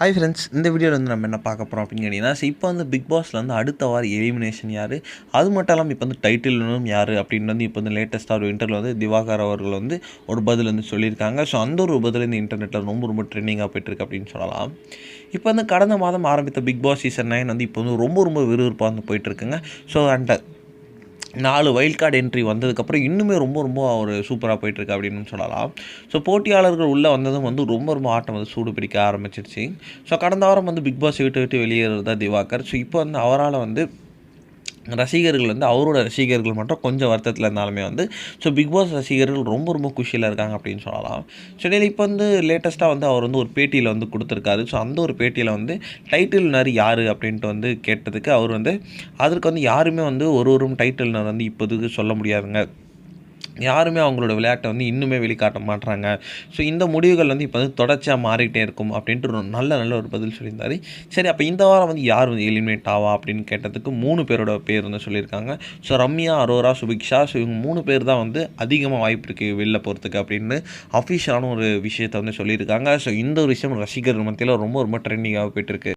Hi friends, இந்த வீடியோவில் வந்து நம்ம என்ன பார்க்க போகிறோம் அப்படின்னு கேட்டிங்கன்னா, இப்போ வந்து பிக் பாஸில் வந்து அடுத்த வாரம் எலிமினேஷன் யார், அது மட்டும் இல்லாமல் இப்போ வந்து டைட்டில் வின்னரும் யார் அப்படின்னு வந்து இப்போ வந்து லேட்டஸ்ட்டாக ஒரு இன்டர்வியூ வந்து திவாகர் அவர்கள் வந்து ஒரு பதில் வந்து சொல்லியிருக்காங்க. ஸோ அந்த ஒரு பதில் இந்த இன்டர்நெட்டில் ரொம்ப ரொம்ப ட்ரெண்டிங்காக போய்ட்டுருக்கு அப்படின்னு சொல்லலாம். இப்போ வந்து கடந்த மாதம் ஆரம்பித்த பிக் பாஸ் சீசன் 9 வந்து இப்போ வந்து ரொம்ப ரொம்ப விறுவிறுப்பாக வந்து போயிட்டுருக்குங்க. ஸோ அந்த 4 வைல்ட் கார்டு என்ட்ரி வந்ததுக்கப்புறம் இன்னுமே ரொம்ப ரொம்ப ஒரு சூப்பராக போயிட்டுருக்கு அப்படின்னு சொல்லலாம். ஸோ போட்டியாளர்கள் உள்ளே வந்ததும் வந்து ரொம்ப ரொம்ப ஆட்டம் வந்து சூடு பிடிக்க ஆரம்பிச்சிருச்சு. ஸோ கடந்த வாரம் வந்து பிக் பாஸ் விட்டு வெளியேறது தான் திவாகர். ஸோ இப்போ வந்து அவரால் வந்து ரசிகர்கள் வந்து அவரோட ரசிகர்கள் மட்டும் கொஞ்சம் வருத்தத்தில் இருந்தாலுமே வந்து ஸோ பிக் பாஸ் ரசிகர்கள் ரொம்ப ரொம்ப குஷியில் இருக்காங்க அப்படின்னு சொல்லலாம். ஸோ இடையில இப்போ வந்து லேட்டஸ்ட்டாக வந்து அவர் வந்து ஒரு பேட்டியில் வந்து கொடுத்துருக்காரு. ஸோ அந்த ஒரு பேட்டியில் வந்து டைட்டில் வினர் யார் அப்படின்ட்டு வந்து கேட்டதுக்கு அவர் வந்து அதற்கு வந்து யாருமே வந்து ஒரு டைட்டில் வினர் வந்து இப்போதைக்கு சொல்ல முடியாதுங்க, யாருமே அவங்களோட விளையாட்டை வந்து இன்னுமே வெளிக்காட்ட மாட்டுறாங்க. ஸோ இந்த முடிவுகள் வந்து இப்போ வந்து தொடர்ச்சியாக மாறிக்கிட்டே இருக்கும் அப்படின்ட்டு ஒரு நல்ல நல்ல ஒரு பதில் சொல்லியிருந்தார். சரி, அப்போ இந்த வாரம் வந்து யார் வந்து எலிமினேட் ஆவா அப்படின்னு கேட்டதுக்கு 3 பேரோட பேர் வந்து சொல்லியிருக்காங்க. ஸோ ரம்யா, அரோரா, சுபிக்ஷா. ஸோ இவங்க 3 பேர் தான் வந்து அதிகமாக வாய்ப்பு இருக்குது வெளில போகிறதுக்கு அப்படின்னு அஃபிஷியலான ஒரு விஷயத்தை வந்து சொல்லியிருக்காங்க. ஸோ இந்த ஒரு விஷயம் ரசிகர்கள் மத்தியில் ரொம்ப ரொம்ப ட்ரெண்டிங்காக போயிட்டுருக்கு.